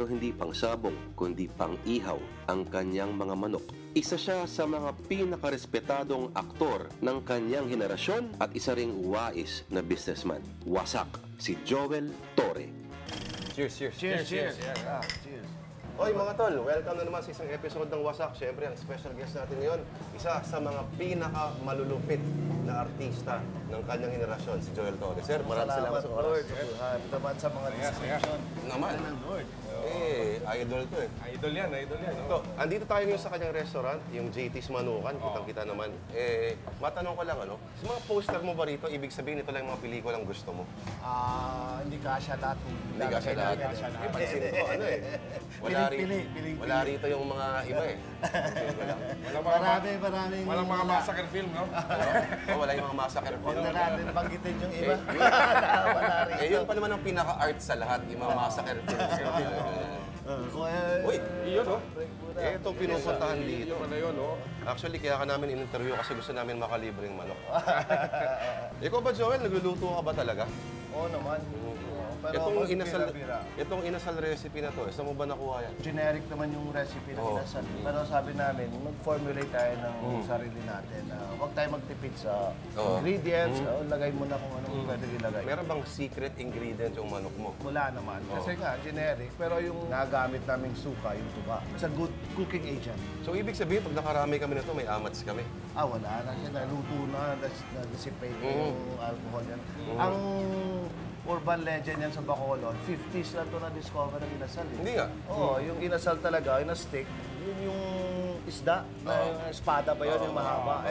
pero hindi pangsabong kundi pang-ihaw ang kanyang mga manok. Isa siya sa mga pinakarespetadong aktor ng kanyang henerasyon at isa ring wais na businessman. Wasak, si Joel Torre. Cheers, cheers. Cheers, cheers. Yeah, cheers. Oy mga tol, welcome na naman sa isang episode ng Wasak. Siyempre, ang special guest natin ngayon, isa sa mga pinakamalulupit na artista ng kanyang henerasyon, si Joel Torre. Sir, maraming salamat sa oras. Lord. Naman sa mga description. Naman. Lord. Idol to eh. Idol yan, idol yan. So, andito tayo ngayon sa kanyang restaurant, yung JT's Manukan, kitang-kita naman. Matanong ko lang, sa mga poster mo ba rito, ibig sabihin ito lang yung mga pelikulang gusto mo? Hindi kasya lahat. Hindi kasya lahat. Pansin ko, wala rito yung mga iba eh. Maraming. Walang mga massacre film, no? Wala yung mga massacre film. Huwag na natin banggitin yung iba. Wala rito. Yun pa naman ang pinaka-art sa lahat, yung mga massacre films. Uy, Iyon, no? itong pinupuntahan dito. Iyon pala yun, no? Actually, kaya ka namin in-interview kasi gusto namin makalibreng manok. Ikaw ba, Joel, nagluluto ka ba talaga? Oo naman. Itong inasal recipe na to, saan mo ba nakuha yan? Generic naman yung recipe ng inasal. Pero sabi namin, mag-formulate tayo ng sarili natin. Huwag tayo magtipid sa ingredients. Lagay mo na kung anong pwede ilagay. Meron bang secret ingredient yung manok mo? Wala naman. Kasi nga, generic. Pero yung nagamit naming suka, yung tuba, it's a good cooking agent. So, ibig sabihin, pag nakarami kami nito, may amats kami. Wala na siya. Naluto na, na-dissipate na yung alcohol yan. Ang urban legend yan sa Bacolod, 50s lang ito na-discover ng inasal. Hindi nga. Oo, yung inasal talaga, yung na-stick, yun yung isda, na yung espada ba yun, yung mahaba.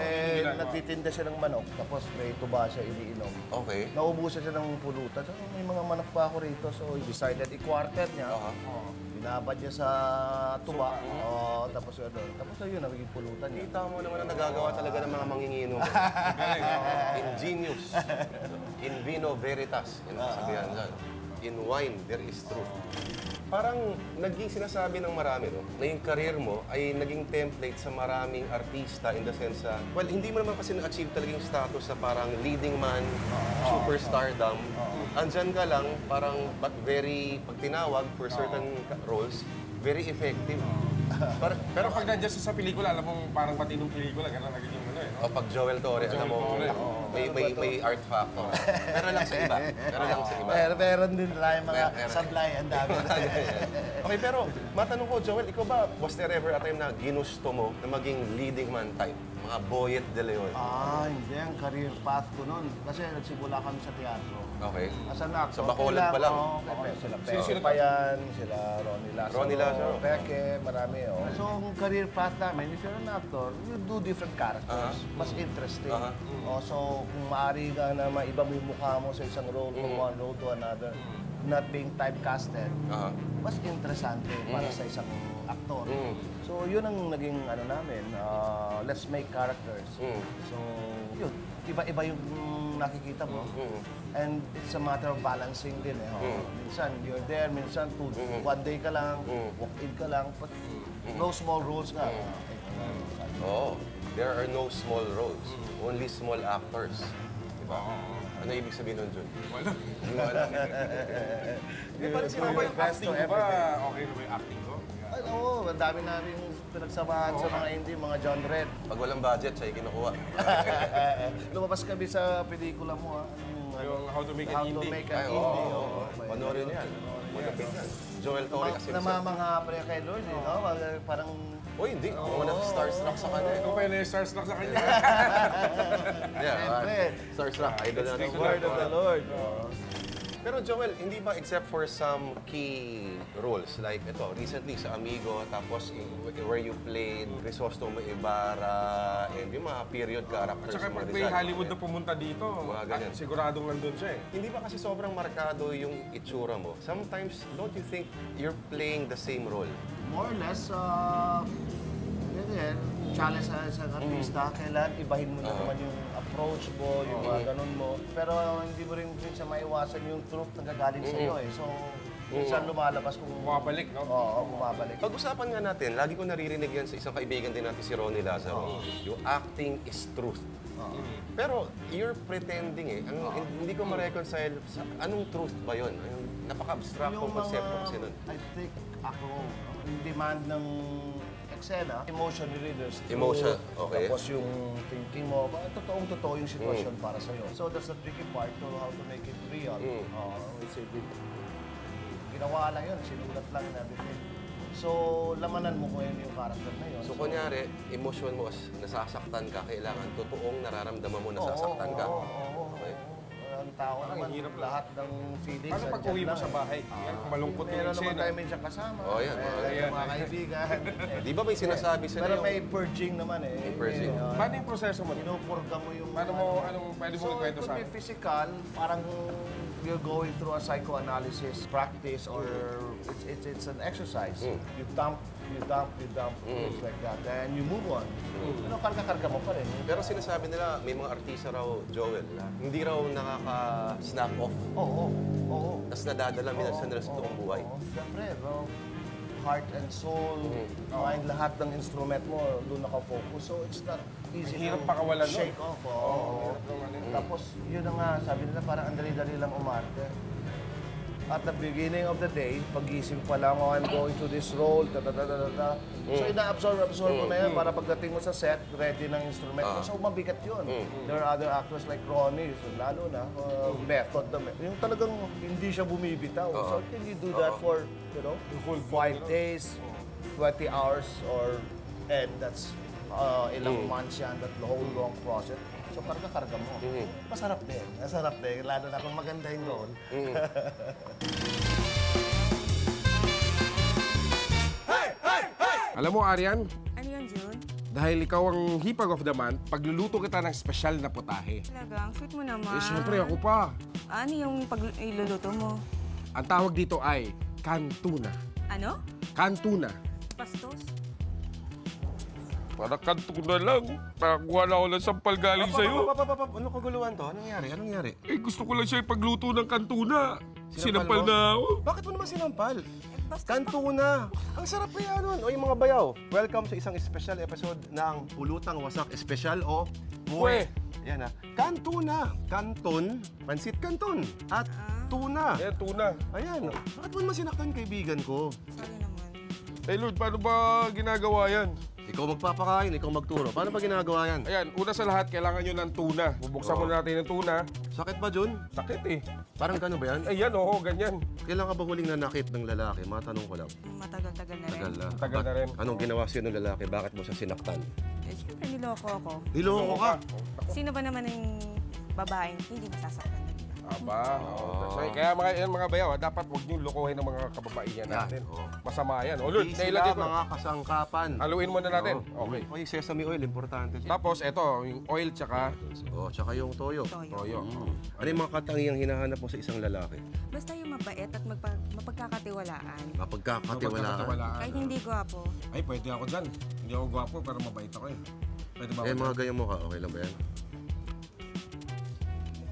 Nagtitinda siya ng manok, tapos may tuba siya iniinom. Okay. Naubusan siya ng pulutan. So, may mga manok pa ako rito, so he decided i-quarter niya. Binabad niya sa tuba. Tapos yun, nagiging pulutan niya. Kita mo naman ang nagagawa talaga ng mga manginginom. Ingenious. In vino veritas. Yan ang sabihan dyan. In wine, there is truth. Parang naging sinasabi ng marami, no, na yung career mo ay naging template sa maraming artista in the sense na, well, hindi mo naman kasi na-achieve talaga yung status na parang leading man, superstardom. Andyan ka lang, parang, but very, pag tinawag for certain roles, very effective. Pero pag nandiyan sa pelikula, alam mo, parang matinong pelikula, gano'n nagiging ano eh, no? O pag Joel Torre, alam mo, may art factor. Pero lang sa iba. Meron din tayo mga sablay, ang dami. Okay, pero matanong ko, Joel, ikaw ba, was there ever a time na ginusto mo na maging leading man type? Mga Boyet de Leon? Hindi. Ang career path ko nun. Kasi nagsimula kami sa teatro. Okay. As an actor. Sa Bacolod pa lang? Sila Peke Payan, sila Ronnie Lazaro. Peke, marami. So, ang career path namin, if you're an actor, you do different characters. Mas interesting. So, kung maaari ka na maiba mo yung mukha mo sa isang role from one role to another, not being typecasted, mas interesante para sa isang aktor. So, yun ang naging namin, let's make characters. So, yun, iba-iba yung nakikita mo. And it's a matter of balancing din eh. Minsan, you're there, minsan, one day ka lang, walk-in ka lang, but no small roles ka. There are no small roles, only small actors. Diba? Ano ibig sabihin nun, Jun? Wala. Parang Pero ba yung acting ko ba? Okay na ba yung acting ko? Oo, ang dami namin pinagsamahan sa mga indie, mga John Red. Pag walang budget, siya yung kinukuha. Lumabas kami sa pelikula mo, Yung How to Make an How to Indie. Make an Indie. Panoorin niyan. Malapit yan. Joel Torre kasi. Namamanga pa rin kay Lord, no? Parang... Uy, hindi. Ako na starstruck sa kanya. Ikaw pa yun yung starstruck sa kanya. Siyempre. Starstruck. Idol na ng Word of the Lord. Pero Joel, hindi ba except for some key roles like ito, recently sa Amigo, tapos where you played Crisostomo Ibarra, and yung mga period characters. At saka pag may Hollywood na pumunta dito, siguradong nandun siya eh. Hindi ba kasi sobrang markado yung itsura mo? Sometimes, don't you think you're playing the same role? More or less, challenge sa artista, kailangan ibahin mo na naman yung approach mo, yung mga ganun mo. Pero hindi mo rin minsan maiwasan yung truth na gagaling sa'yo eh. So, minsan lumalabas kung... Bumabalik, no? Oo, bumabalik. Pag-usapan nga natin, lagi ko naririnig yan sa isang kaibigan din natin, si Ronnie Lazaro. Yung acting is truth. Pero you're pretending eh. Hindi ko ma-reconcile sa anong truth ba yun? Napaka-abstract kong konsepto kasi nun. I think ako. Yung demand ng eksena, emotion readers. Emotion, okay. Tapos yung thinking mo, totoong-totoo yung sitwasyon para sa'yo. So that's the tricky part to how to make it real. Ginawa lang yun, sinulat lang and everything. So, lamanan mo kung yun yung character na yun. So, kunyari, emosyon mo, nasasaktan ka, kailangan totoong nararamdaman mo nasasaktan ka. Okay. Ang tao naman, lahat ng feelings. Paano pag uwi mo sa bahay? Yan, kung malungkot yung Meron naman eksena. tayo minsan kasama. Yan. Mga kaibigan. Di ba may sinasabi sila Pero yung... may purging naman eh. May purging. Paano yung proseso mo? Pinupurga mo yung... Paano mo, anong pwede mo So, it ikwento sa could be physical, parang you're going through a psychoanalysis practice or it's an exercise. You dump, things like that. Then you move on. Karga-karga mo pa rin. Pero sinasabi nila, may mga artista raw, Joel, na hindi raw nakaka-snap off. Oo. Tapos nadadala nila sa totoong buhay. Siyempre, bro. Heart and soul, mind, lahat ng instrument mo, doon nakafocus. So it's not easy Hirap to pakawalan, no? shake off. Tapos, yun na nga, sabi nila, parang andali-dali lang umarte. At the beginning of the day, pagising pa lang, I'm going to this role, So, ina-absorb mo na yan para pagdating mo sa set, ready ng instrument mo. So, mabigat yun. There are other actors like Ronnie, so, lalo na, method. Yung talagang hindi siya bumibitaw. So, can you do that for, 5 days, 20 hours, and that's ilang months yan, that whole long process. So, karga-karga mo. Masarap din. Lalo na kung maganda yung role. Alam mo, Arian, Ano yun, June? dahil ikaw ang hipag of the month, pagluluto kita ng espesyal na putahe. Talaga, ang sweet mo naman. Eh, syempre ako pa. Ano yung iluluto mo? Ang tawag dito ay kantuna. Ano? Kantuna. Pastos? Para kantuna lang. Nakakuha na ako ng sampal galing sa'yo. Ano kaguluhan to? Anong nangyari? Eh, gusto ko lang siya ipagluto ng kantuna. Sinampal Sinampal mo? na ako. Bakit mo naman sinampal? Pastos Kantuna! Ang sarap kaya nun. O yung mga bayaw, welcome sa isang special episode ng Pulutang Wasak Special o Pue. Yan ha. Kantuna. Kanton, pansit kanton. At tuna. Eh, tuna. Ayan. Bakit mo naman sinaktan kaibigan ko? Sorry naman. Eh, Lord, paano ba ginagawa yan? Ikaw magpapakain, ikaw magturo. Paano ba ginagawa yan? Ayan, una sa lahat, kailangan nyo ng tuna. Bubuksan muna natin ng tuna. Sakit ba, Jun? Sakit eh. Parang gano'n ba yan? Ayan, oo, ganyan. Kailan ka ba huling nanakit ng lalaki? Matanong ko lang. Matagal-tagal na rin. Tagal na. Tagal na rin. Anong ginawa sa'yo ng lalaki? Bakit mo siya sinaktan? Eh, siyempre, niloko ako. Niloko ka? Sino ba naman yung babaeng hindi masasaktan? Aba, oo. So, kaya mga bayaw, dapat huwag nyo lokohin ng mga kababaihan natin. oo. Masama yan. O, Lord, Hindi nailagay sila ko. mga kasangkapan. Haluin muna natin. Oo. Okay. Oy, sesame oil, importante. Tapos, eto, yung oil tsaka Oh, tsaka yung toyo. Toyo. toyo. Ano yung mga katangiang hinahanap mo sa isang lalaki? Basta yung mabait at mapagkakatiwalaan. Mapagkakatiwalaan. Kahit hindi gwapo. Ay, pwede ako dyan. Hindi ako gwapo, pero mabait ako eh. Pwede ba ako Eh, dyan? mga ganyan mo ka, okay lang ba yan?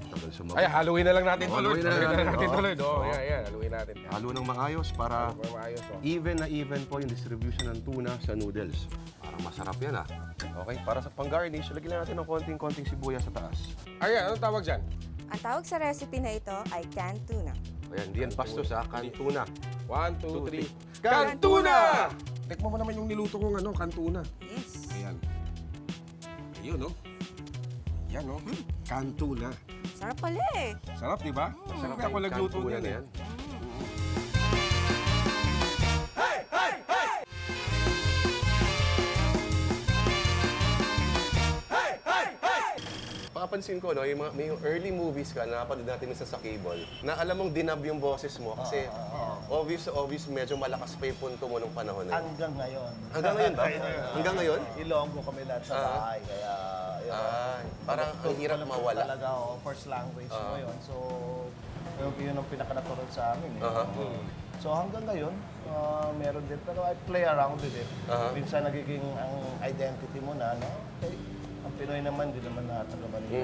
Tagal sumagot. Ay, haluin na lang natin to, Lord. Haluin na lang Haluin na natin. natin to, Oo. Lord. Oo, Oo. yan, haluin natin. Halo ng maayos para Para maayos, oh. even na even po yung distribution ng tuna sa noodles. Parang masarap yan ah. Okay, para sa pang-garnish, lagyan natin ng konting-konting sibuyas sa taas. Ayan, anong tawag dyan? Ang tawag sa recipe na ito ay canned tuna. Ayan, di yan bastos ha, kantuna. 1, 2, 3. Kantuna! Tikman mo naman yung niluto kong kantuna. Yes. Ayan. Ayun, no? Yan, no? Kantuna. Sarap pala eh. Sarap, di ba? Sarap ako nagluto Kantuna niyan na eh. yan. Papansin ko, no, may early movies ka na napanood natin minsan sa cable, na alam mong dinab yung boses mo kasi obvious medyo malakas pa yung punto mo nung panahon na yun. Hanggang ngayon. Hanggang ngayon ba? Hanggang ngayon? Ilonggo kami lahat sa bahay. Kaya, Parang ang hirap mawala. Talaga, first language mo yun. So, yun ang pinaka-natural sa amin. So, hanggang ngayon, meron din. Pero I play around with it. Minsan nagiging ang identity mo na, no? Okay. Ang Pinoy naman, di naman lahat ng kabanila.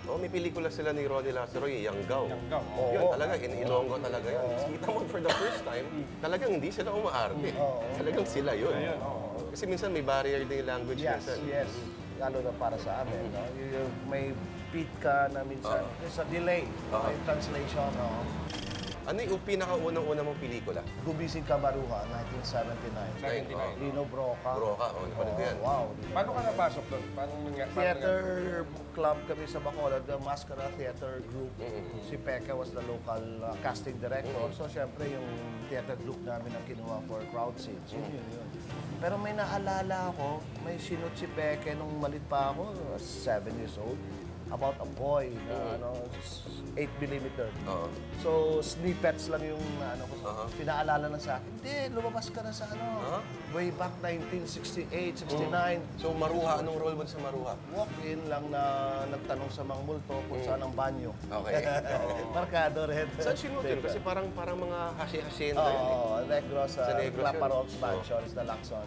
Oh, may pelikula sila ni Ronnie Lazaro, yung Yanggaw. Yanggaw. Yun, talaga, in Ilonggo talaga yun. Kita mo for the first time, talagang hindi sila umaarte. Talagang sila yun. Kasi minsan may barrier din yung language Yes, minsan. yes. Lalo na para sa amin. No? May beat ka na minsan. There's a delay. May translation. No? Ano yung pinakaunang-una mong pelikula? Gumising ka Maruha, 1979. 79. Lino Broca. Broca, napanood ko yan. Wow. Paano ka napasok doon? Paano nangyari? Theater club kami sa Bacolod, the Mascara Theater Group. Si Peke was the local casting director. So, syempre, yung theater group namin ang kinuha for crowd scenes. Yun. Pero may naalala ako, may sinut si Peke nung malit pa ako, 7 years old, about a boy na 8mm. So, snippets lang yung pinaalala na sa akin. Hindi, lumabas ka na sa way back 1968, 69. So, Maruha, anong role mo sa Maruha? Walk-in lang na nagtanong sa mga multo kung saan ang banyo. Okay. Markado rin. Saan sinut yun? Kasi parang mga hacienda yun. Negros, Sa Negros yun. Claparols Mansion, is the Lacson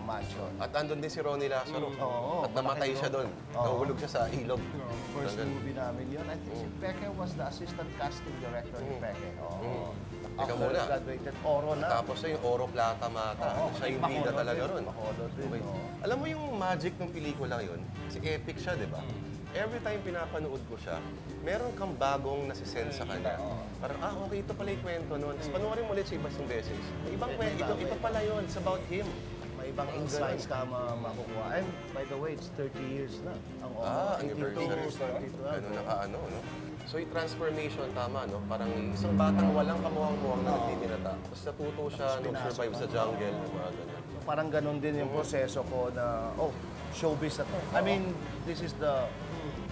Mansion. At andun din si Ronnie Lazaro. Oo, At namatay malaki siya doon. Nahulog siya sa ilog. First movie namin yun. I think si Peke was the assistant casting director ni Peke. Teka After muna. graduated, Oro na. Tapos yung Oro Plata Mata. Siya yung bida talaga ron. Bacolod din. Okay. Alam mo yung magic ng pelikula yun? Kasi epic siya, di ba? Every time pinapanood ko siya, meron kang bagong nasisense sa kanya. Parang, okay, ito pala yung kwento nun. Tapos panoorin mo ulit sa ibang beses. May ibang kwento, ito pala yun. It's about him. May ibang insights ka makukuha. And by the way, it's 30 years na. Ang Anniversary. 82, 32. Ganun no? So yung transformation, tama, no? Parang isang batang walang kamuhang-muhang na nagdidinata. Tapos natuto siya nung survive sa jungle, mga ganyan. So, parang ganun din yung proseso ko na, showbiz na to. I mean, this is the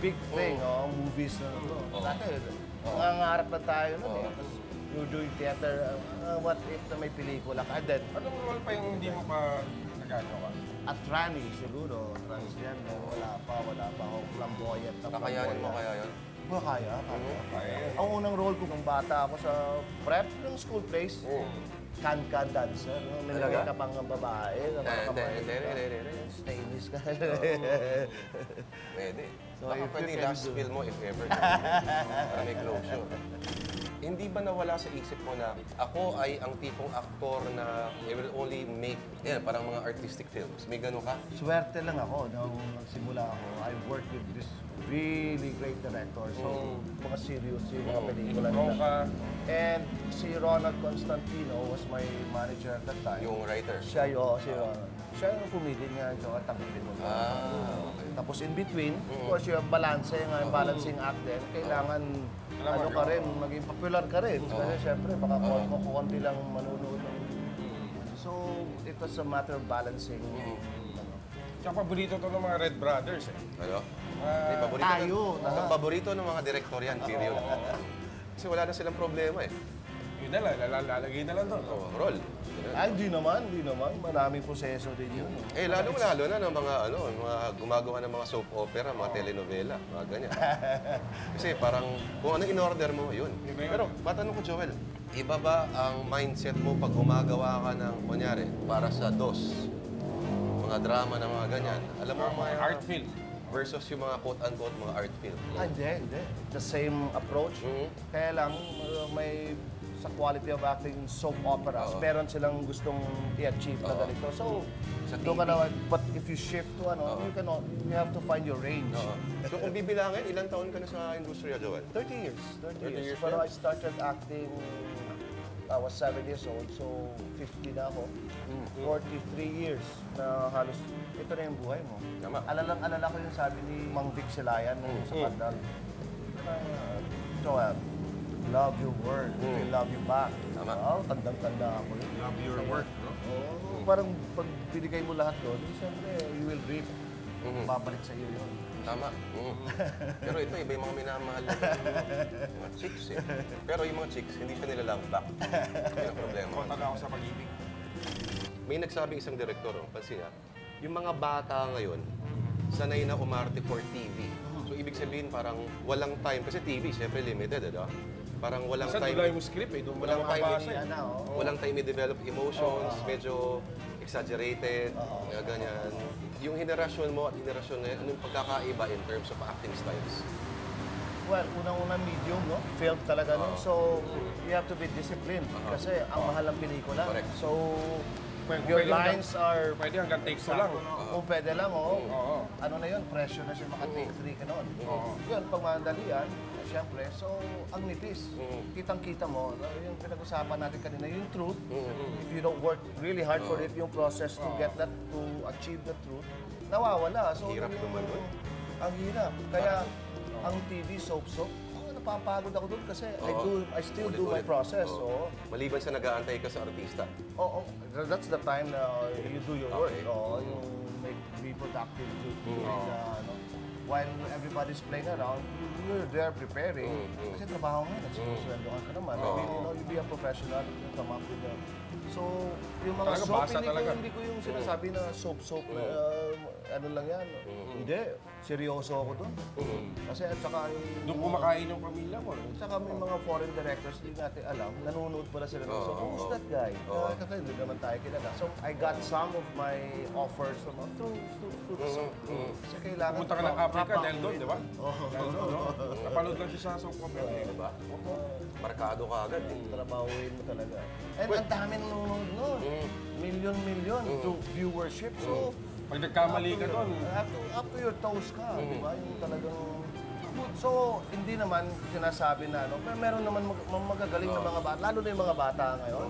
big thing, movies na to. Dati, nangangarap na tayo nun eh. Tapos, you're doing theater, what if na may pelikula ka? And then, Anong role pa yung hindi mo pa nagagawa? at Rani, siguro, transgender, wala pa akong flamboyant na Kakayanin mo kaya yun? Kaya. Ang unang role ko nung bata ako sa prep ng school plays, can-can dancer. No? May lagay ka pang babae. Stainless ka. Pwede. So, Baka if pwede you can last do- film mo if ever. Para may closure. Hindi ba nawala sa isip mo na ako ay ang tipong aktor na I will only make, parang mga artistic films. May gano'n ka? Swerte lang ako nung nagsimula ako. I worked with this really great director. So, mga serious yung mga pelikula nila. Broca. And si Ronald Constantino was my manager at that time. Yung writer? Siya si Ronald. Siya yung pumili nga ito at tanggapin mo. Okay. Tapos in between, of course, yung balancing act din. Kailangan, ka rin, maging popular ka rin. Kasi syempre, baka konti lang manunood. So, it was a matter of balancing. Tsaka paborito to ng mga Red Brothers eh. Ano? May paborito tayo, Ang paborito ng mga direktor yan, period. Kasi wala na silang problema eh. Yun na lang, lalagay na lang doon. Roll. Ay, di naman. Maraming proseso din yun. Lalo na ng mga mga gumagawa ng mga soap opera, mga telenovela, mga ganyan. Kasi parang kung ano in-order mo, yun. Pero matanong ko, Joel, iba ba ang mindset mo pag gumagawa ka ng, kunyari, para sa DOS, mga drama na mga ganyan? Alam mo, mga Art film. versus yung mga quote-unquote mga art film. Hindi. The same approach. Kaya lang, may sa quality of acting soap operas, meron silang gustong i-achieve na ganito. So, Sa doon ka TV. naman, but if you shift to you have to find your range. So kung bibilangin, ilang taon ka na sa industriya, Joel? 30 years. 30 years. years Pero na? I started acting, I was 7 years old, so 50 na ako. 43 years na halos, ito na yung buhay mo. Tama. Alala ko yung sabi ni Mang Vic Silayan sa Pandal. Joel, love your work, we love you back. Tama. Tandang-tanda ako yun. Love your work, no? Oo, parang pag binigay mo lahat doon, siyempre, you will reap. Babalik sa iyo yun. Tama. Pero ito, iba yung mga minamahal na mga chicks eh. Pero yung mga chicks, hindi siya nila love back. Yun ang problema. Konta na ako sa pag-ibig. May nagsabing isang direktor, pansin niya, yung mga bata ngayon, sanay na umarte for TV. So, ibig sabihin parang walang time. Kasi TV, syempre limited, ano? Parang walang Minsan time. tulay mo script eh, doon mo lang Walang time. makabasa eh. Walang time i-develop emotions, medyo exaggerated, mga ganyan. Yung henerasyon mo at henerasyon na yun, anong pagkakaiba in terms of acting styles? Well, unang-unang medium, no? Film talaga nun. So, you have to be disciplined kasi ang mahal ng pelikula. Correct. So, Your lines are... Pwede hanggang take 2 lang. Kung pwede lang, Oo. ano na yun, pressure na siya maka-take 3 ka noon. Oo. Yun, pag madalian, siyempre, so, ang nipis. Kitang-kita mo, yung pinag-usapan natin kanina, yung truth, if you don't work really hard for it, yung process to get that, to achieve the truth, nawawala. So, Hirap naman nun. Ang hirap. Kaya, ang TV soap, napapagod ako doon kasi I still do my process. So, Maliban sa nag-aantay ka sa artista. that's the time na you do your work. Yung make reproductive duty. While everybody's playing around, you're there preparing. Kasi trabaho mo, nagsuswendohan ka naman. I mean, you be a professional, you come up with the... So, yung mga Talaga, soap, basa talaga. hindi ko yung sinasabi na soap, ano lang yan. Hindi, seryoso ako doon. Kasi at saka yung... Doon kumakain yung pamilya mo. At saka may mga foreign directors, hindi natin alam, nanonood pala sila. So, who's that guy? Kasi hindi naman tayo kilala. So, I got some of my offers from through the soap. Kasi kailangan... Pumunta ka ng Africa dahil doon, di ba? Oo. Napanood lang siya sa soap opera. Diba? Markado ka agad. Trabahuin mo talaga. And ang dami nanonood nun. Million to viewership. So, Pag nagkamali ka doon, up to your toes ka, di ba? Yung talagang... So, hindi naman sinasabi na ano, pero meron naman magagaling na mga bata, lalo na yung mga bata ngayon.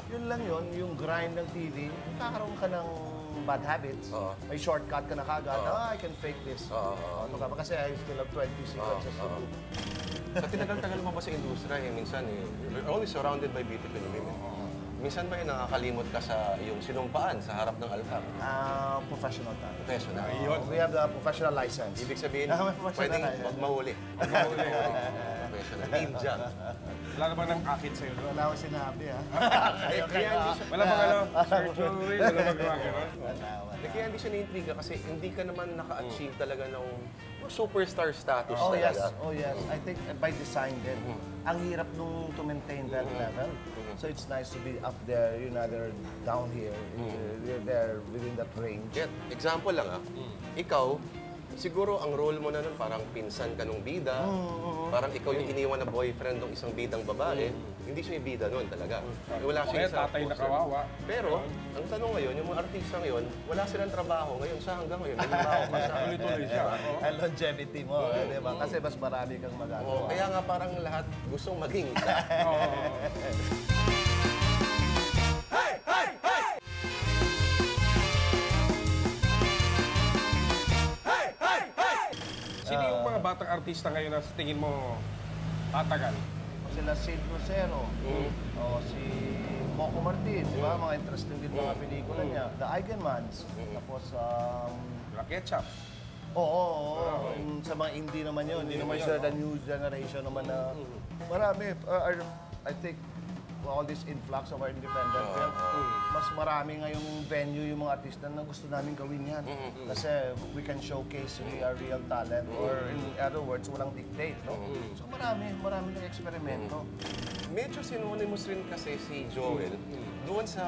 Yun lang yun, yung grind ng TV, kakaroon ka ng bad habits, may shortcut ka na kagad, I can fake this. Kasi I still have 20 sequences to do. Sa tinagal-tagal mo ba sa industriya, minsan you're always surrounded by beautiful women. Minsan ba yung nakakalimot ka sa iyong sinumpaan sa harap ng altar? Professional tayo. Professional. We have the professional license. Ibig sabihin, May professional pwedeng license. wag mahuli. Professional. Ninja. wala na ba ng akit sa'yo doon? Wala ko sinabi, ha? Wala bang ano? Surgery? Wala bang mga gano'n? Kaya hindi siya na-intriga kasi hindi ka naman naka-achieve talaga ng superstar status Oh yes, talaga. oh yes. I think by design din. Ang hirap nung to maintain that level. So it's nice to be up there, you're not there down here. You're there within that range. Kaya, example lang ikaw, siguro ang role mo na nun parang pinsan ka nung bida, parang ikaw yung iniwan na boyfriend ng isang bidang babae, hindi siya yung bida nun talaga. Wala siya Kaya sa tatay na poster. kawawa. Pero, ang tanong ngayon, yung mga artista ngayon, wala silang trabaho. Ngayon, siya hanggang ngayon, may trabaho pa siya. Tuloy-tuloy siya. Ang longevity mo, di ba? Kasi mas marami kang magagawa. Kaya nga parang lahat gustong maging isa. Sino yung mga batang artista ngayon na sa tingin mo tatagal? Sila Sid Lucero, o si Coco Martin, di ba? Mga interesting din mga pelikula niya. The Eigenmans, tapos La Ketchup. yung sa mga indie naman yun. Hindi naman siya the new generation naman na marami. I think all this influx of our independent film, mas marami ngayong venue yung mga artista na gusto namin gawin yan. Kasi we can showcase our real talent or in other words, walang dictate. No? So marami ng eksperimento. Medyo synonymous rin kasi si Joel doon sa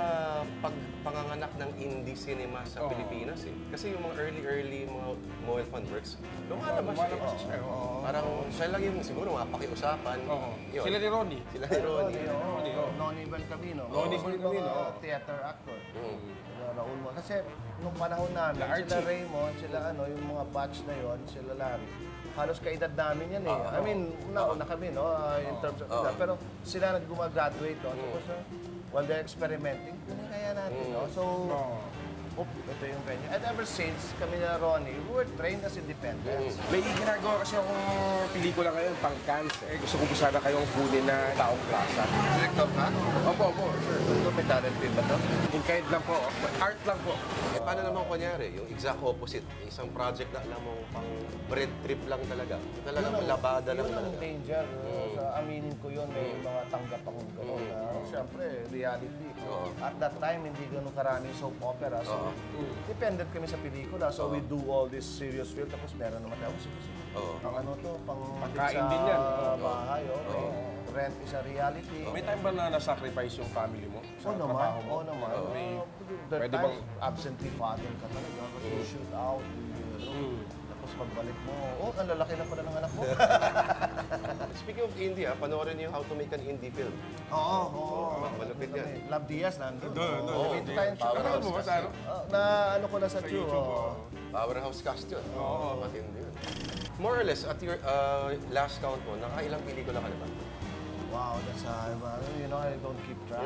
pagpanganganak ng indie cinema sa Pilipinas eh. Kasi yung mga early mga Moel Fan Works, lumalabas siya. Parang siya lang yung siguro mapakiusapan. Yun. Sila ni Ronnie. Sila ni Ronnie. Noni Van Camino. Noni Van Camino. Theater actor. Sila Raul Mo. Kasi nung panahon namin, La Archie. sila Raymond, sila yung mga batch na yon, sila Larry. Halos kaedad namin yan eh. I mean, una kami, no? In terms of edad. Pero sila nag-graduate, no? Tapos, while they're experimenting, kaya natin, no? So, ito yung venue. And ever since kami na Ronnie, we were trained as independents. May ginagawa kasi akong pelikula ngayon, pang Cannes. Gusto ko po sana kayong kunin na taong klasa. Director ka? Opo, sure. Ito, may talent film ba to? In kind lang po. Art lang po. Paano naman kunyari, yung exact opposite, isang project na alam mo pang bread trip lang talaga. Talagang labada lang Yun ang talaga. danger. Sa aminin ko yun, may mga tanggap akong gano'n na, siyempre, reality. At that time, hindi gano'n karaming soap opera. So, dependent kami sa pelikula. So, we do all this serious film. Tapos meron naman tayo, sige. Pang ano to, pang Pagkain din yan. bahay. Okay. Rent is a reality. May time ba na na-sacrifice yung family mo? Oo naman, oo naman. There Pwede times, absentee father ka talaga kasi you shoot out. Tapos pagbalik mo, ang lalaki na pala ng anak mo. Speaking of India, panoorin niyo How to Make an Indie Film. Oo. Malupit yan. Love Diaz nandun. Doon. Dito tayo. Nanonood mo ba sa ano? Na ano ko na sa Tube. Powerhouse cast yun. Oo. Matindi yun. More or less, at your last count mo, nakailang pelikula ka na ba? Wow, that's you know, I don't keep track.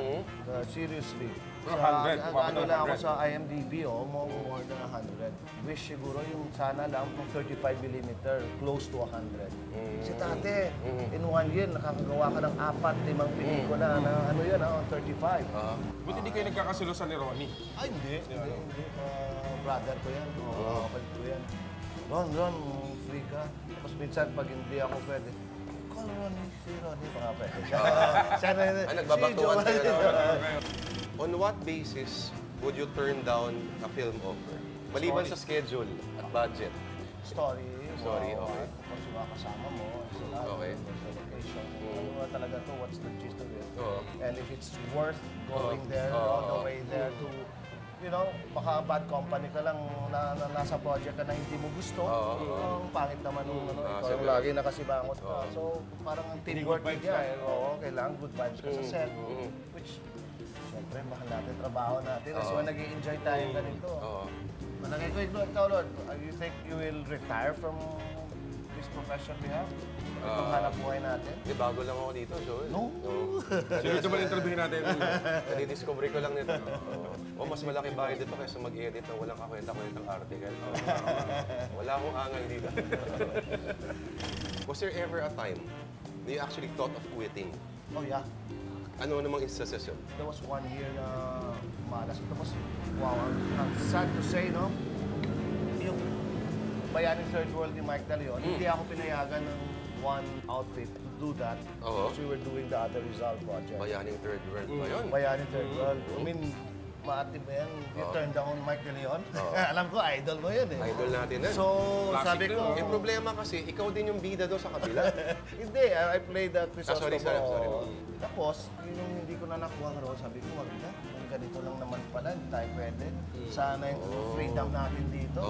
Seriously. Umabot ng Ano lang ako 100. sa IMDb, more than 100. Wish siguro yung sana lang kung 35mm, close to 100. Kasi dati, in 1 year, nakakagawa ka ng 4-5 pelikula na ano yun, 35. Buti hindi kayo nagkakasulusan ni Ronnie. Ay, hindi. Brother ko yan. Kapalit ko yan. Ron, free ka. Tapos minsan, pag hindi ako pwede, call Ronnie, si Ronnie, baka pwede. Siya na yun. Nagbabatuan Si Joel. kayo. On what basis would you turn down a film offer? Maliban sa schedule at budget. Story. Story, wow. okay. Tapos yung mga kasama mo, sila, Okay. sa location. Ano ba talaga to? What's the gist of it? Oo. And if it's worth going there, Oo. all the way there to, you know, baka bad company ka lang na nasa project ka na hindi mo gusto. Ang pangit naman nung ikaw siyempre. lagi nakasibangot ka. So, parang ang teamwork niya. Oo, kailangan good vibes ka sa set. Which, siyempre, mahal natin trabaho natin. Kasi nag-i-enjoy tayo ganito. Malaki ko ikaw, Lord. You think you will retire from this profession we have? Itong hanap buhay natin? Hindi, bago lang ako dito, Joel. No. Sino ito ba interviewin natin? Nadi-discovery ko lang nito. Mas malaki bayad dito kaysa mag-edit ng walang kakwenta-kwentang article. Wala akong angal dito. Was there ever a time that you actually thought of quitting? Oh, yeah. Ano namang instances yun? There was 1 year na malas. Tapos, wow, ang sad to say, no? Yung Bayaning Third World ni Mike De Leon, hindi ako pinayagan ng one outfit to do that. Because we were doing the other Rizal project. Bayaning Third World ba yun? Bayaning Third World. I mean, maatib mo yan. You turned down Mike De Leon. Alam ko, idol mo yun eh. Idol natin yan. So, sabi ko, Yung problema kasi, ikaw din yung bida doon sa kabila. hindi, I played the Crisostomo. sorry. Tapos, yung hindi ko na nakuha ng role, sabi ko, wag na. Kung ganito lang naman pala, hindi tayo pwede. Sana yung freedom natin dito.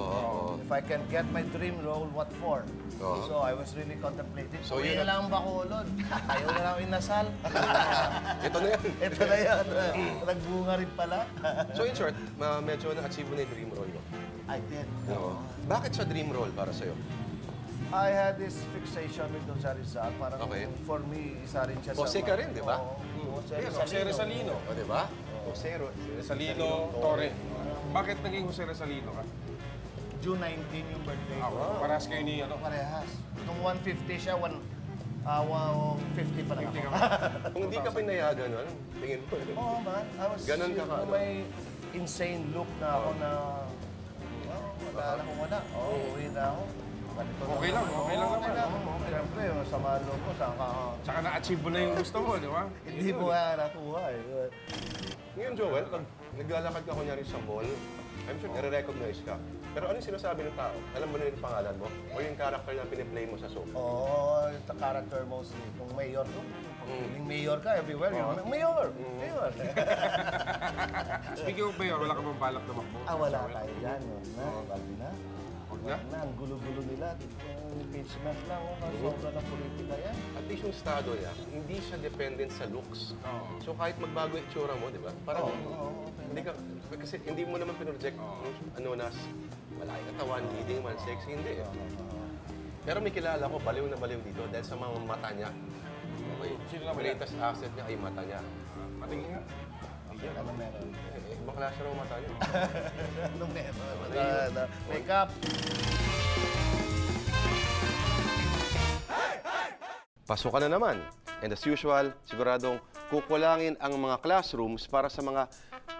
If I can get my dream role, what for? So, I was really contemplating. So, yun na lang ang bakulod. Ayaw na lang inasal. Ito na yan. Ito na yan. Nagbunga rin pala. So in short, medyo na-achieve mo na yung dream role mo. I did. Bakit siya dream role para sa'yo? I had this fixation with Jose Rizal. Parang Okay. for me, isa rin siya Jose ka rin, di ba? Jose Jose Rizalino. O, di ba? Jose Rizalino, Torre. Bakit naging Jose Rizalino ka? June 19 yung birthday ko. Parehas kayo ni ano? Parehas. Nung 150 siya, 150 pa lang ako. Kung hindi ka pinayagan nun, tingin mo. Oo man. I was Ganon ka ka, may insane look na ako na, wala na kung wala. Uwi na ako. Ganito Okay lang naman. Okay lang. Siyempre, sama loob ko, saan ka? Tsaka na-achieve mo na yung gusto mo, di ba? Hindi mo nga nakuha eh. Ngayon, Joel, pag naglalakad ka kunyari sa mall, I'm sure nare-recognize ka. Pero ano yung sinasabi ng tao? Alam mo na yung pangalan mo? O yung character na piniplay mo sa soap? Oo, it's the character mostly. Kung mayor ko, feeling mayor ka everywhere. Mayor! Mayor! Speaking of mayor, wala ka bang balak na makbo? Wala tayo dyan. Wag na. Huwag na? Ang gulo-gulo nila. Impeachment lang. Sobra ng politika yan. At least yung estado niya, hindi siya dependent sa looks. So kahit magbago yung itsura mo, di ba? Parang hindi ka, kasi hindi mo naman pinroject ano na malaki katawan, leading man, sexy, hindi eh. Pero may kilala ko, baliw na baliw dito dahil sa mga mata niya. Okay. Sino naman yan? Greatest asset niya ay mata niya. Matingin nga. Ano meron? Ibang klase raw mata niya. Ano meron? Makeup. Pasok ka na naman. And as usual, siguradong kukulangin ang mga classrooms para sa mga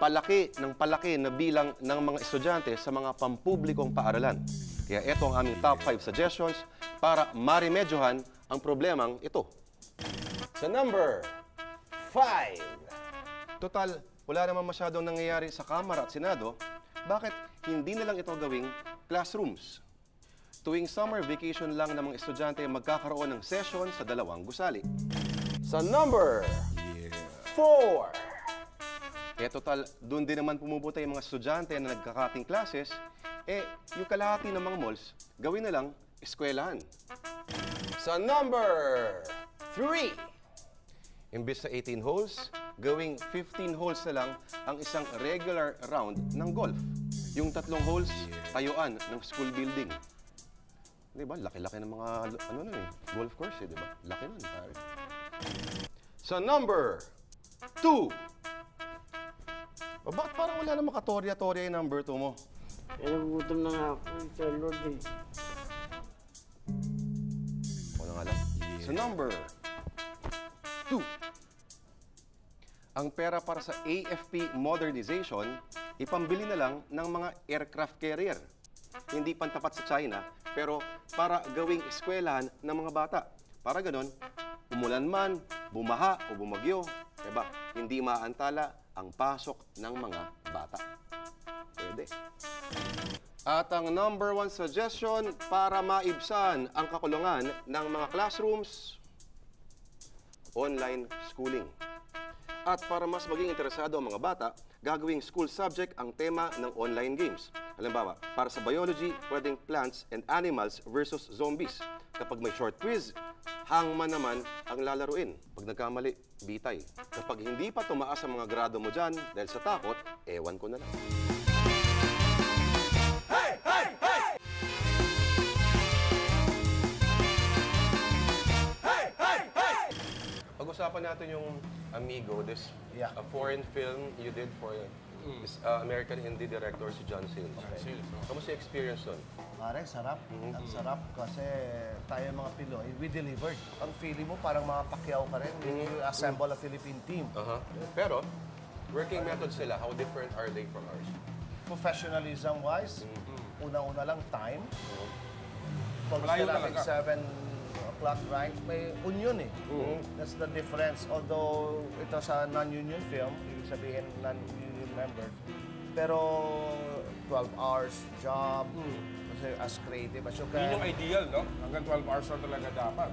palaki na bilang ng mga estudyante sa mga pampublikong paaralan. Kaya ito ang aming top 5 suggestions para maremedyohan ang problemang ito. Sa number 5. Total, wala naman masyadong nangyayari sa Kamara at Senado. Bakit hindi na lang ito gawing classrooms? Tuwing summer vacation lang ng mga estudyante magkakaroon ng session sa dalawang gusali. Sa number 4. Total, doon din naman pumupunta yung mga estudyante na nagkakating classes, yung kalahati ng mga malls, gawin na lang eskwelahan. Sa number 3. Imbis sa 18 holes, gawing 15 holes na lang ang isang regular round ng golf. Yung 3 holes, tayuan ng school building. Di ba? Laki-laki ng mga golf course, di ba? Laki nun, pare. Sa number 2. Bakit parang wala namang katorya-torya yung number 2 mo? Nagugutom na nga ako sa Lord eh. Ako na nga lang. Sa number 2. Ang pera para sa AFP modernization, ipambili na lang ng mga aircraft carrier. Hindi pantapat sa China, pero para gawing eskwelahan ng mga bata. Para ganon, umulan man, bumaha o bumagyo, diba? Hindi maaantala ang pasok ng mga bata. Pwede. At ang number 1 suggestion para maibsan ang kakulungan ng mga classrooms, online schooling. At para mas maging interesado ang mga bata, gagawing school subject ang tema ng online games. Halimbawa, para sa biology, pwedeng plants and animals versus zombies. Kapag may short quiz, hangman naman ang lalaruin. Pag nagkamali, bitay. Kapag hindi pa tumaas ang mga grado mo dyan dahil sa takot, ewan ko na lang. Pag-usapan natin yung Amigo, this a foreign film you did for this American indie director si John Sayles. Kamusta yung experience doon? Pare, sarap. Ang sarap kasi tayo mga Pinoy, we delivered. Ang feeling mo parang mga Pacquiao ka rin. You assemble a Philippine team. Pero, working methods nila, how different are they from ours? Professionalism-wise, una-una lang time. Pag Malayo natin talaga. 7 o'clock right, may union eh. That's the difference. Although ito sa non-union film, ibig sabihin non-union member, pero 12 hours job, kasi as creative as you Yun can. yung ideal, no? Hanggang 12 hours na talaga dapat.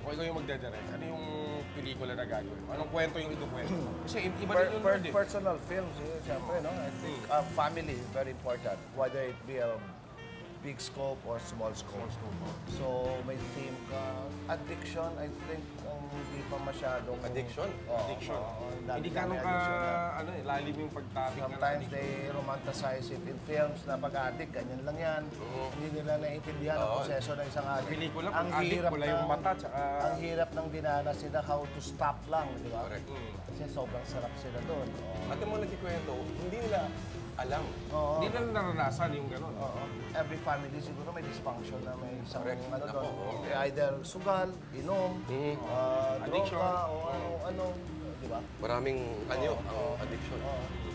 Kung ikaw yung magdedirect, ano yung pelikula na gagawin? Anong kwento yung ikukwento? Kasi iba din yung word eh. Personal films, siyempre, no? I think family is very important. Whether it be a big scope or small scope. So, may theme ka. Addiction, I think, hindi pa masyadong... Addiction? Addiction. Hindi ka nung lalim yung pagtapik. Sometimes they romanticize it in films na pag-addict, ganyan lang yan. Hindi nila naiintindihan ang proseso ng isang addict. Pelikula, pag addict, wala yung mata, tsaka... Ang hirap ng dinanas nila, how to stop lang, di ba? Correct. Kasi sobrang sarap sila doon. At yung mga nagkikwento, hindi nila alam. Hindi na naranasan yung gano'n. Every family siguro may dysfunction na may isang Correct. ano Nako, doon. Either sugal, inom, Addiction. droga, o ano, di ba? Maraming anyo ang addiction.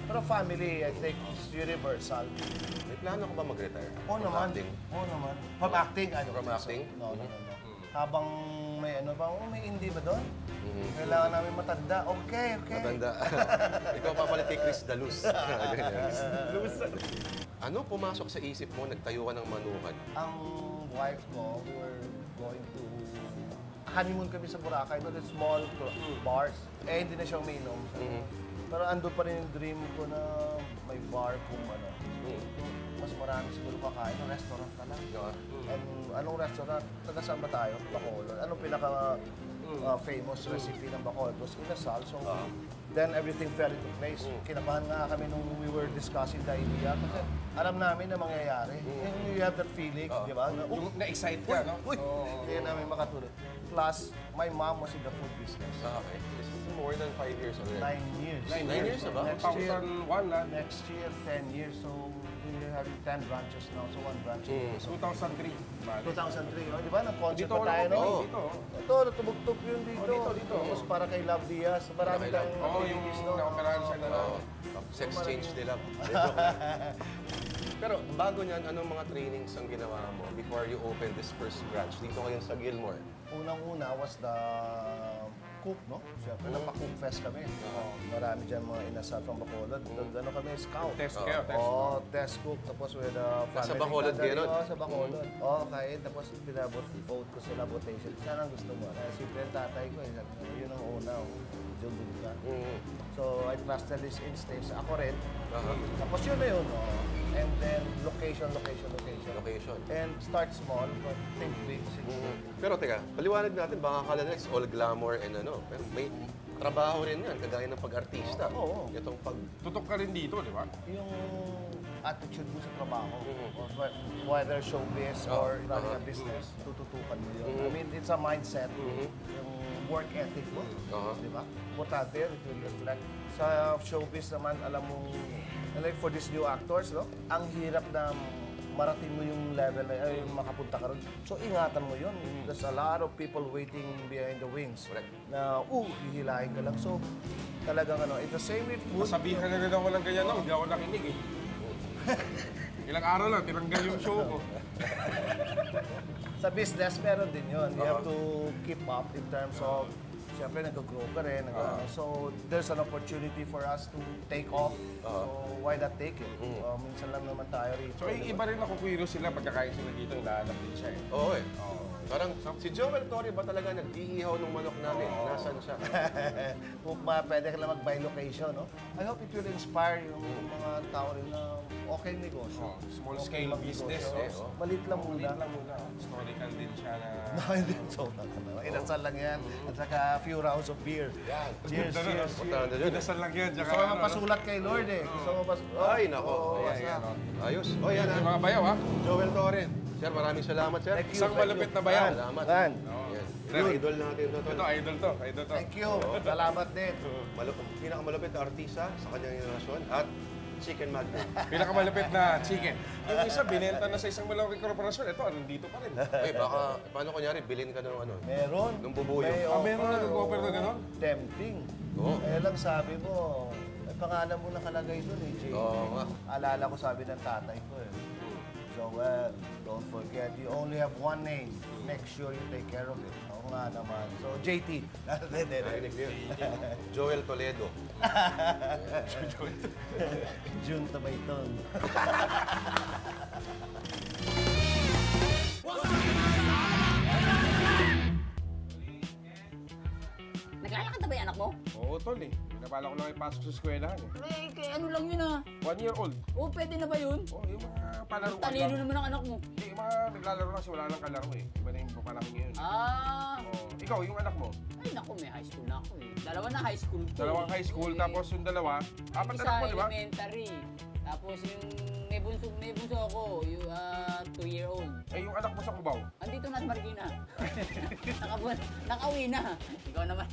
Pero family, I think, is universal. May plano ka ba mag-retire? Oo naman. Acting? Oo naman. From acting, ano? From acting? No. Habang may ano ba, may indie ba doon? Kailangan namin matanda. Okay. Matanda. Ikaw papalit kay Chris Daluz. Ano pumasok sa isip mo, nagtayo ka ng manukan? Ang wife ko, we were going to honeymoon kami sa Boracay, no? The small bars. Eh, hindi na siya uminom. Pero ando pa rin yung dream ko na may bar kung ano. Mas marami siguro kakain. Restaurant na lang. Anong restaurant? Taga saan ba tayo? Bacolod. Anong pinaka famous recipe ng Bacolod? It was inasal. So, then everything fell into place. Kinabahan nga kami nung we were discussing the idea. Kasi alam namin na mangyayari. You have that feeling, di ba? Na, Yung na-excite ka, no? Hindi namin makatulog. Plus, my mom was in the food business. Okay. This is more than 5 years already. 9 years. 9 years na ba? Next year, 10 years. So, we have 10 branches now. So, 1 branch. So, 2003. 2003, oh, di ba? Nag-concert Dito pa ako tayo, no? dito. Ito, natubog-tub yun dito. Dito. Tapos para kay Love Diaz. Marami tayong Yung activities, no? naoperahan siya na lang. Sex change nila. Pero bago niyan, anong mga trainings ang ginawa mo before you open this first branch? Dito kayo sa Gilmore. Unang-una was the cook, no? Siyempre, napa-cook fest kami. Marami dyan mga inasal from Bacolod. Ano kami, scout. Test kayo, test. Oo, test cook. Tapos with family. Nasa Bacolod kayo nun? Oo, sa Bacolod. Oo, kahit. Tapos vote ko sila, votation. Saan ang gusto mo? Siyempre, yung tatay ko, yun ang una. Jumbo ka. So, I trusted his instincts. Ako rin. Tapos yun na yun. And then, location. And start small, but think big. Pero teka, paliwanag natin, baka akala nila it's all glamour and ano. Pero may trabaho rin yan, kagaya ng pag-artista. Oo. Itong pag... Tutok ka rin dito, di ba? Yung attitude mo sa trabaho, whether showbiz or running a business, tututukan mo yun. I mean, it's a mindset. Yung work ethic mo, di ba? Importante yun, it will reflect. Sa showbiz naman, alam mong, like for these new actors, no? Ang hirap na marating mo yung level na yung makapunta ka ron. So, ingatan mo yun. There's a lot of people waiting behind the wings. Correct. Na, hihilahin ka lang. So, talagang it's the same with food. Masabihan na rin ako ng ganyan lang, hindi ako nakinig eh. Ilang araw lang, tinanggal yung show ko. Sa business, meron din yun. You have to keep up in terms of, siyempre, nag-grow ka rin. So, there's an opportunity for us to take off. So, why not take it? Minsan lang naman tayo rito. So, iba rin nakukwiro sila pagkakain sila dito, inaanak din siya eh. Oo eh. Parang si Joel Torre ba talaga nag-iihaw ng manok namin? Nasaan siya? Kung pwede ka lang mag-buy location, no? I hope it will inspire yung mga tao rin na okay negosyo. Small scale business. Malit lang muna. Maliit lang muna. Historical din siya na... Hindi, so inasal lang yan. At saka a few rounds of beer. Cheers, cheers. Pinasal lang yan. Gusto mo mapasulat kay Lord eh. Gusto mo Ay, nako. Ayos. O, yan Yung mga bayaw ha? Joel Torre. Sir, maraming salamat, sir. Isang malapit na bayaw. Salamat. Yan. Yan. Idol natin ito. Ito, idol to. Idol to. Thank you. Salamat din. Pinakamalapit na artista sa kanyang henerasyon at Chicken Magnet. Pinakamalapit na chicken. Yung isa, binenta na sa isang malaking korporasyon. Ito, nandito pa rin. Baka, paano kunyari, bilhin ka ng ano? Meron. Nung bubuyo. Meron na nag-offer na gano'n? Tempting. Eh lang sabi mo, may pangalan mo nakalagay doon eh, JT. Oo nga. Alala ko sabi ng tatay ko eh. Joel, don't forget, you only have one name. Make sure you take care of it. Oo nga naman. So, JT. Narinig niyo. Joel Toledo. June Tabayton. Naglalakad na ba yung anak mo? Oo, tol eh. Pinapala ko lang ipasok sa eskwelahan eh. Kaya ano lang yun ah. 1 year old. Oo, pwede na ba yun? Oo, yung mga palaro ko Talino lang. naman ang anak mo. Hindi, yung mga naglalaro kasi wala nang kalaro eh. Iba na yung panahon ngayon. Oo. Ikaw, yung anak mo? Ay naku, may high school na ako eh. Dalawa na high school ko. Dalawang high school, tapos yung dalawa. Apat Isa anak mo, di ba? elementary. Tapos yung may bunso ako, yung 2-year-old. Eh, yung anak mo sa Cubao. Andito na sa Marikina. Nakauwi na. Ikaw naman.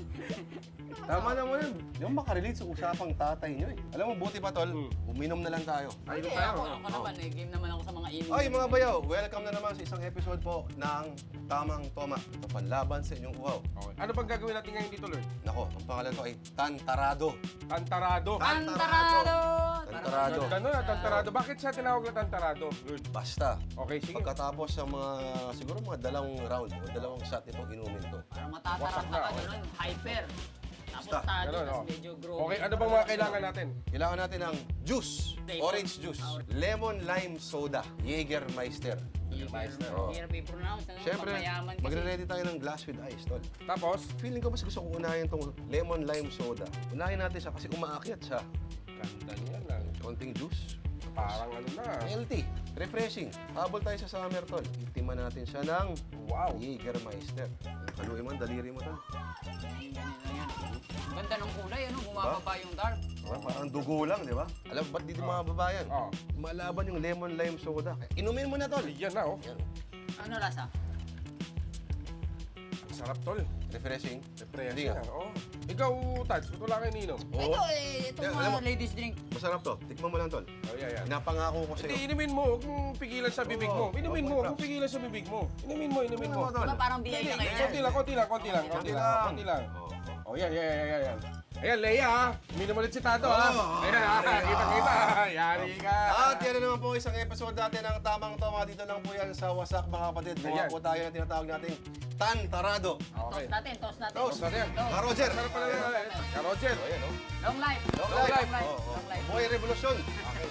Tama naman yun. Di ba makarelate sa usapang tatay niyo eh. Alam mo, buti pa tol, uminom na lang tayo. Ay, Hindi, ako naman eh. Game naman ako sa mga inom. Ay, mga bayaw, welcome na naman sa isang episode po ng Tamang Toma. Ito panlaban sa inyong uhaw. Okay. Ano bang gagawin natin ngayon dito, Lord? Nako, ang pangalan ko ay Tantarado. Tantarado. Tantarado! Tantarado. Ganun na, tantarado. Bakit siya tinawag na tantarado, Lord? Basta. Okay, sige. Pagkatapos ng mga, siguro mga dalawang round o dalawang shot itong inumin to. Parang matatarat Wasak ka na, ka okay. ganun. Hyper. Tapos Basta. tado, Ganun, tapos oh. medyo grow. Okay, ano bang mga kailangan natin? Kailangan natin ng juice, Flavor. orange juice, lemon lime soda, Jägermeister. Hirap i-pronounce. Ano? Siyempre, Mayaman kasi. magre-ready tayo ng glass with ice, tol. Tapos, Feeling ko mas gusto kong unahin itong lemon lime soda. Unahin natin siya kasi umaakyat siya. ganda niya lang. Konting juice. Parang ano na. Healthy. Refreshing. Habol tayo sa summer, tol. Itiman natin siya ng Wow. Jägermeister. Haluin mo, daliri mo, tol. Ganda ng kulay, ano? Bumababa yung dark. Parang dugo lang, di ba? Alam, ba't dito mga babayan? Oo. Malaban yung lemon lime soda. Inumin mo na, tol. Yan na, oh. Yan. Ano lasa? Ang sarap, tol. Refreshing. Refreshing. Hindi nga. Oo. Ikaw, Taj, ito lang kayo ninom. Oo. Ito eh, itong Yeah, alam mo- ladies drink. Masarap to. Tikman mo lang, tol. Oh, yeah. Napangako ko Hindi, sa'yo. inumin mo. Huwag mong pigilan sa bibig mo. Inumin mo. Huwag mong pigilan sa bibig mo. Inumin mo. Inumin mo, tol. Diba parang biyay na kayo? Konti lang. Konti lang. Oh, yan. Ayan, Leia ha. Hindi naman ulit si Tado ha. Ayan ha. Kita-kita. Yari ka. At yan na naman po isang episode natin ng Tamang Tama. Dito lang po yan sa Wasak mga kapatid. Gumawa po tayo ng tinatawag nating Tantarado. Okay. Toast natin. Toast. Toast natin. Ka Roger. Sarap pala na. Ka Roger. Ayan o. Long life. Long life. life. Long life. Buhay revolusyon. Okay.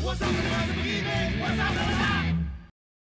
Wasak na naman sa pag-ibig! Wasak na naman!